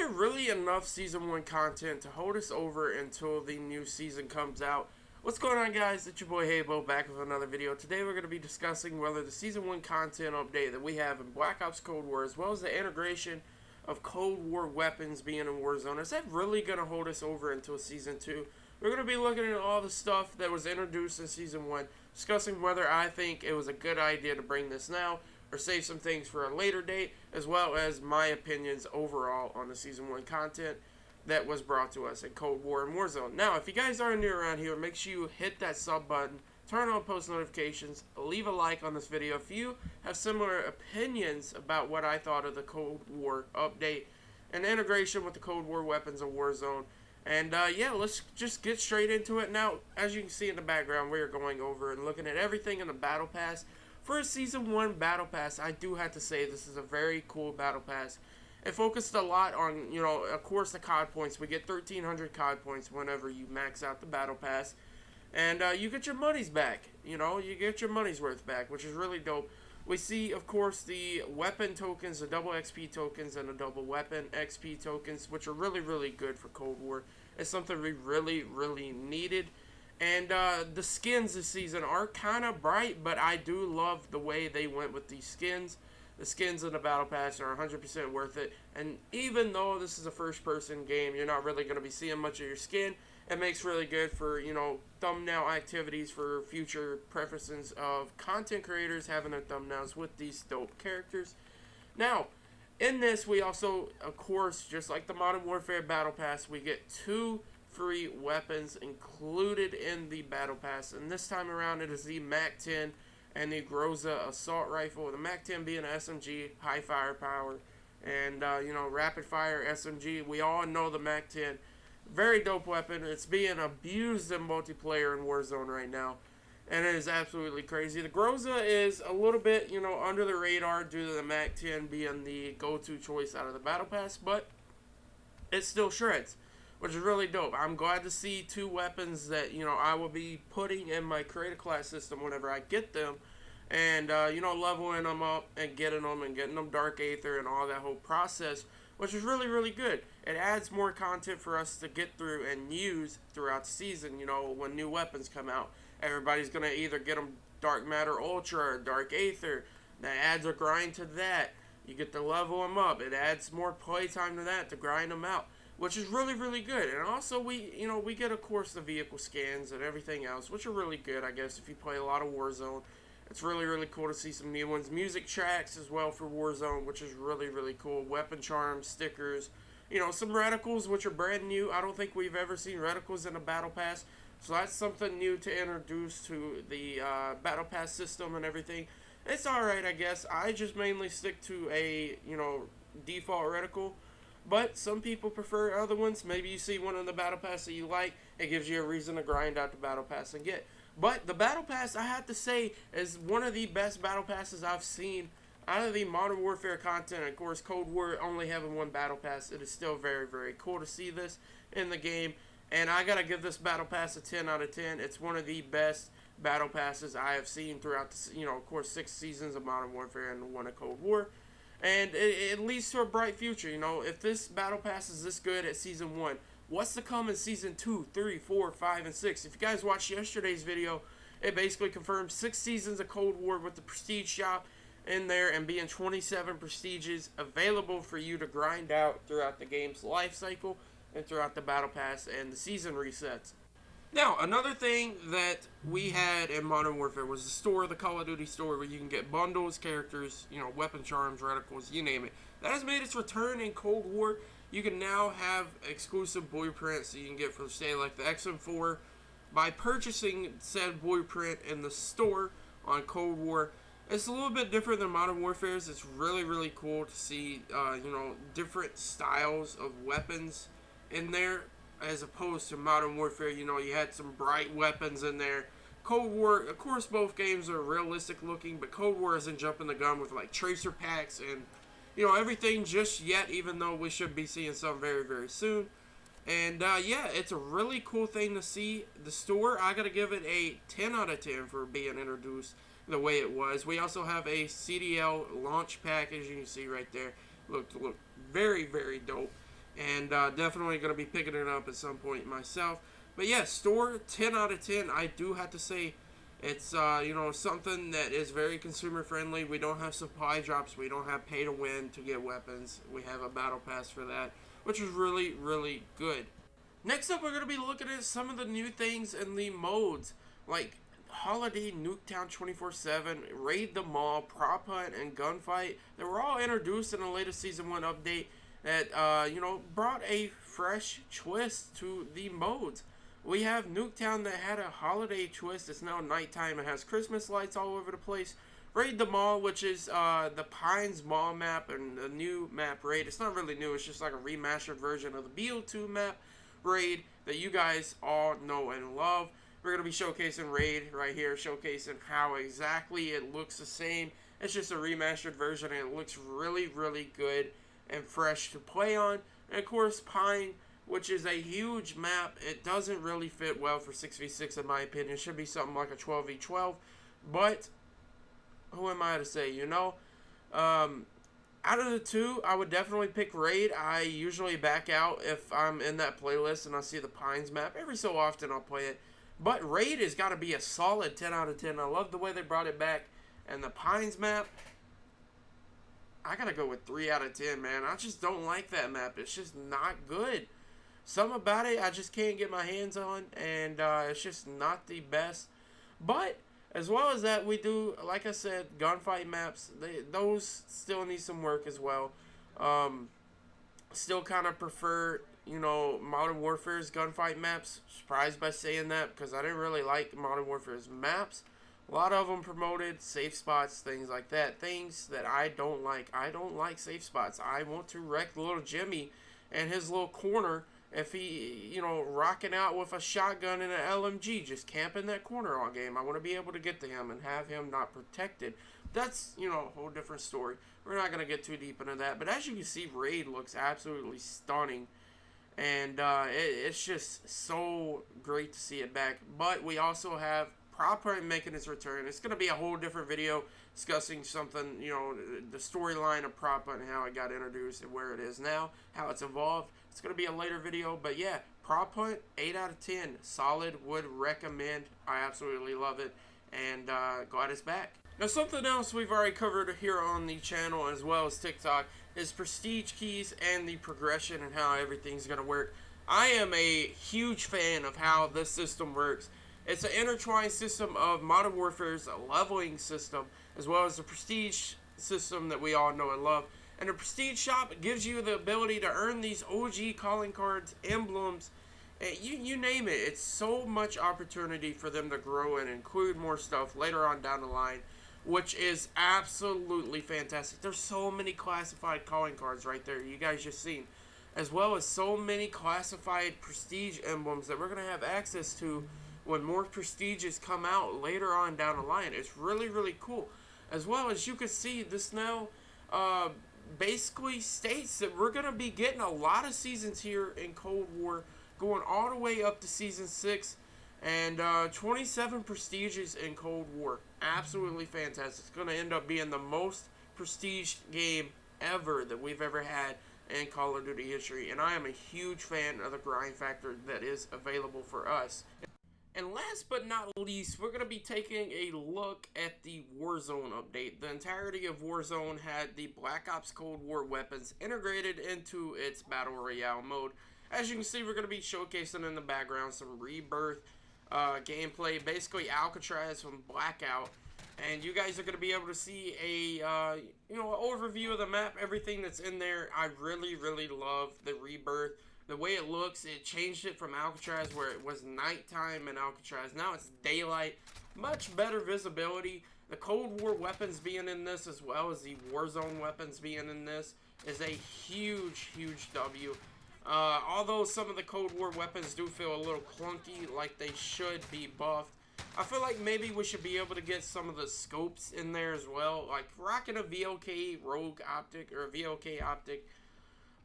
there really enough Season 1 content to hold us over until the new season comes out? What's going on, guys? It's your boy Habo back with another video. Today we're going to be discussing whether the Season 1 content update that we have in Black Ops Cold War, as well as the integration of Cold War weapons being in Warzone, is that really going to hold us over until Season 2? We're going to be looking at all the stuff that was introduced in Season 1, discussing whether I think it was a good idea to bring this now, or save some things for a later date, as well as my opinions overall on the Season 1 content that was brought to us in Cold War and Warzone. Now, if you guys are new around here, make sure you hit that sub button, turn on post notifications, leave a like on this video if you have similar opinions about what I thought of the Cold War update and the integration with the Cold War weapons of Warzone. And yeah, let's just get straight into it. Now, as you can see in the background, we are going over and looking at everything in the Battle Pass. For a Season 1 Battle Pass, I do have to say this is a very cool Battle Pass. It focused a lot on, of course, the COD points. We get 1,300 COD points whenever you max out the Battle Pass. And you get your monies back. You get your money's worth back, which is really dope. We see, of course, the weapon tokens, the double XP tokens, and the double weapon XP tokens, which are really, really good for Cold War. It's something we really, really needed. And the skins this season are kind of bright, but I do love the way they went with these skins. The skins in the Battle Pass are 100% worth it. And even though this is a first-person game, you're not really going to be seeing much of your skin. It makes really good for, thumbnail activities for future preferences of content creators having their thumbnails with these dope characters. Now, in this, we also, of course, just like the Modern Warfare Battle Pass, we get 2 free weapons included in the Battle Pass, and this time around it is the MAC-10 and the Groza Assault Rifle. The MAC-10 being an SMG, high firepower, and rapid fire SMG. We all know the MAC-10, very dope weapon. It's being abused in multiplayer in Warzone right now, and it is absolutely crazy. The Groza is a little bit, under the radar due to the MAC-10 being the go-to choice out of the Battle Pass, but it still shreds, which is really dope. I'm glad to see 2 weapons that, I will be putting in my creator class system whenever I get them. And, leveling them up and getting them Dark Aether and all that whole process, which is really, really good. It adds more content for us to get through and use throughout the season, when new weapons come out. Everybody's going to either get them Dark Matter Ultra or Dark Aether. That adds a grind to that. You get to level them up. It adds more playtime to that to grind them out, which is really, really good. And also, we get, of course, the vehicle scans and everything else, which are really good, I guess, if you play a lot of Warzone. It's really, really cool to see some new ones. Music tracks as well for Warzone, which is really, really cool. Weapon charms, stickers, some reticles, which are brand new. I don't think we've ever seen reticles in a Battle Pass, so that's something new to introduce to the Battle Pass system and everything. It's alright, I guess. I just mainly stick to a, default reticle. But some people prefer other ones. Maybe you see one in the Battle Pass that you like. It gives you a reason to grind out the Battle Pass and get. But the Battle Pass, I have to say, is one of the best Battle Passes I've seen out of the Modern Warfare content. Of course, Cold War only having one Battle Pass. It is still very, very cool to see this in the game. And I got to give this Battle Pass a 10 out of 10. It's one of the best Battle Passes I have seen throughout, of course, 6 seasons of Modern Warfare and one of Cold War. And it leads to a bright future. If this Battle Pass is this good at Season 1, what's to come in Season 2, 3, 4, 5, and 6? If you guys watched yesterday's video, it basically confirmed 6 seasons of Cold War with the Prestige shop in there and being 27 Prestiges available for you to grind out throughout the game's life cycle and throughout the Battle Pass and the season resets. Now, another thing that we had in Modern Warfare was the store, the Call of Duty store, where you can get bundles, characters, weapon charms, reticles, you name it. That has made its return in Cold War. You can now have exclusive blueprints that you can get for, say, like the XM4 by purchasing said blueprint in the store on Cold War. It's a little bit different than Modern Warfare's. It's really, really cool to see, different styles of weapons in there, as opposed to Modern Warfare. You had some bright weapons in there. Cold War, of course, both games are realistic looking, but Cold War isn't jumping the gun with like tracer packs and everything just yet, even though we should be seeing some very, very soon. And yeah, it's a really cool thing to see. The store, I gotta give it a 10 out of 10 for being introduced the way it was. We also have a CDL launch pack, as you can see right there. Look very, very dope. and definitely going to be picking it up at some point myself. But yeah, store 10 out of 10. I do have to say it's something that is very consumer friendly. We don't have supply drops. We don't have pay to win to get weapons. We have a battle pass for that, which is really really good. Next up, we're going to be looking at some of the new things in the modes, like Holiday Nuketown 24/7, Raid the Mall, Prop Hunt, and Gunfight. They were all introduced in the latest Season 1 update that, brought a fresh twist to the modes. We have Nuketown that had a holiday twist. It's now nighttime. It has Christmas lights all over the place. Raid the Mall, which is the Pines Mall map and the new map Raid. It's not really new. It's just like a remastered version of the BO2 map Raid that you guys all know and love. We're going to be showcasing Raid right here, showcasing how exactly it looks the same. It's just a remastered version, and it looks really, really good and fresh to play on. And of course, Pine, which is a huge map. It doesn't really fit well for 6v6 in my opinion. It should be something like a 12v12. But, who am I to say, you know? Out of the two, I would definitely pick Raid. I usually back out if I'm in that playlist and I see the Pines map. Every so often I'll play it. But Raid has got to be a solid 10 out of 10. I love the way they brought it back. And the Pines map, I got to go with 3 out of 10, man. I just don't like that map. It's just not good. Something about it I just can't get my hands on. And it's just not the best. But as well as that, we do, like I said, gunfight maps. Those still need some work as well. Still kind of prefer, Modern Warfare's gunfight maps. Surprised by saying that because I didn't really like Modern Warfare's maps. A lot of them promoted safe spots, things like that. Things that I don't like. I don't like safe spots. I want to wreck little Jimmy and his little corner if he, rocking out with a shotgun and an LMG, just camping that corner all game. I want to be able to get to him and have him not protected. That's, a whole different story. We're not going to get too deep into that. But as you can see, Raid looks absolutely stunning. And it's just so great to see it back. But we also have Prop Hunt making its return. It's going to be a whole different video discussing something, the storyline of Prop Hunt and how it got introduced and where it is now, how it's evolved. It's going to be a later video, but yeah, Prop Hunt, 8 out of 10. Solid, would recommend. I absolutely love it, and glad it's back. Now, something else we've already covered here on the channel as well as TikTok is prestige keys and the progression and how everything's going to work. I am a huge fan of how this system works. It's an intertwined system of Modern Warfare's leveling system, as well as the prestige system that we all know and love. And the prestige shop gives you the ability to earn these OG calling cards, emblems, you name it. It's so much opportunity for them to grow and include more stuff later on down the line, which is absolutely fantastic. There's so many classified calling cards right there. You guys just seen. As well as so many classified prestige emblems that we're going to have access to when more prestiges come out later on down the line. It's really, really cool. As well as you can see, this now basically states that we're going to be getting a lot of seasons here in Cold War, going all the way up to Season 6, and 27 prestiges in Cold War. Absolutely fantastic. It's going to end up being the most prestige game ever that we've ever had in Call of Duty history, and I am a huge fan of the grind factor that is available for us. And last but not least, we're going to be taking a look at the Warzone update. The entirety of Warzone had the Black Ops Cold War weapons integrated into its Battle Royale mode. As you can see, we're going to be showcasing in the background some Rebirth gameplay, basically Alcatraz from Blackout. And you guys are going to be able to see a, overview of the map, everything that's in there. I really, really love the Rebirth. The way it looks, it changed it from Alcatraz where it was nighttime in Alcatraz. Now it's daylight. Much better visibility. The Cold War weapons being in this as well as the Warzone weapons being in this is a huge, huge W. Although some of the Cold War weapons do feel a little clunky, like they should be buffed. I feel like maybe we should be able to get some of the scopes in there as well. Like rocking a VLK Rogue optic or a VLK optic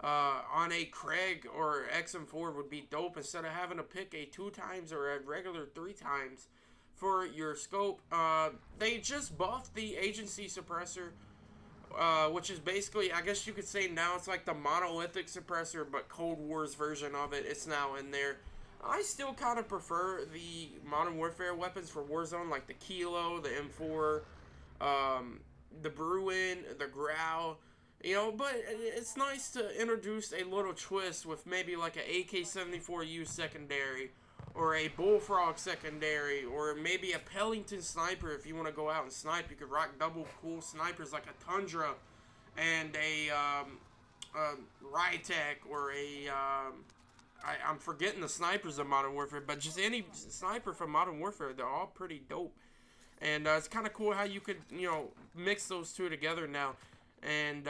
on a Craig or XM4 would be dope instead of having to pick a 2 times or a regular 3 times for your scope. They just buffed the agency suppressor which is basically, I guess you could say now it's like the monolithic suppressor, but Cold War's version of it. It's now in there. I still kind of prefer the Modern Warfare weapons for Warzone, like the Kilo, the M4, the Bruin, the Growl. You know, but it's nice to introduce a little twist with maybe like an AK-74U secondary, or a Bullfrog secondary, or maybe a Pellington sniper if you want to go out and snipe. You could rock double cool snipers like a Tundra and a Rytech, or I'm forgetting the snipers of Modern Warfare, but just any sniper from Modern Warfare, they're all pretty dope. And it's kind of cool how you could, mix those two together now. And,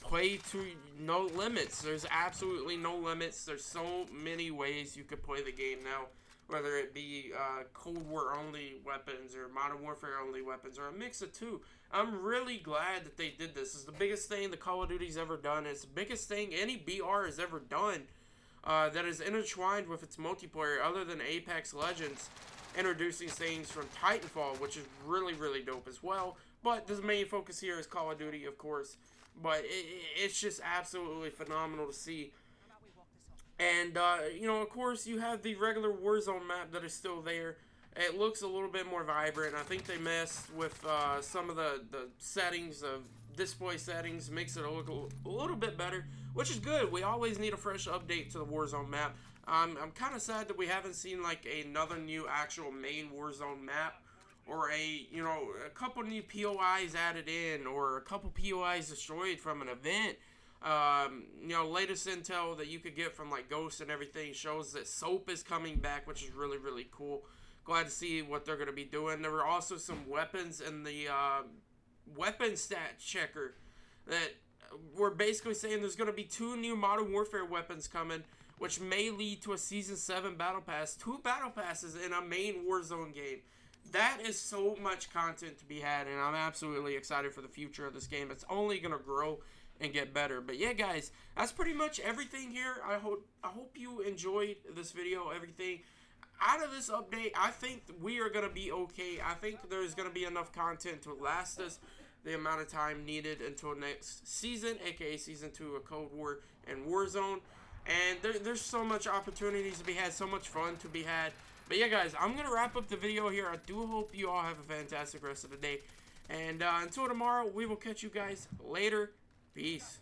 play to no limits. There's absolutely no limits. There's so many ways you could play the game now. Whether it be Cold War only weapons, or Modern Warfare only weapons, or a mix of two. I'm really glad that they did this. It's the biggest thing the Call of Duty's ever done. It's the biggest thing any BR has ever done that is intertwined with its multiplayer, other than Apex Legends, introducing things from Titanfall, which is really, really dope as well. But the main focus here is Call of Duty, of course. But it's just absolutely phenomenal to see. And, of course, you have the regular Warzone map that is still there. It looks a little bit more vibrant. I think they messed with some of the settings of display settings, makes it look a little bit better, which is good. We always need a fresh update to the Warzone map. I'm kind of sad that we haven't seen, like, another new actual main Warzone map, or a couple new POIs added in, or a couple POIs destroyed from an event. Latest intel that you could get from, like, Ghost and everything shows that Soap is coming back, which is really, really cool. Glad to see what they're going to be doing. There were also some weapons in the weapon stat checker that were basically saying there's going to be 2 new Modern Warfare weapons coming, which may lead to a Season 7 Battle Pass. 2 Battle Passes in a main Warzone game. That is so much content to be had, and I'm absolutely excited for the future of this game. It's only going to grow and get better. But yeah, guys, that's pretty much everything here. I hope you enjoyed this video, everything. Out of this update, I think we are going to be okay. I think there's going to be enough content to last us the amount of time needed until next season, aka Season 2 of Cold War and Warzone. And there's so much opportunities to be had, so much fun to be had. But yeah, guys, I'm going to wrap up the video here. I do hope you all have a fantastic rest of the day. And until tomorrow, we will catch you guys later. Peace.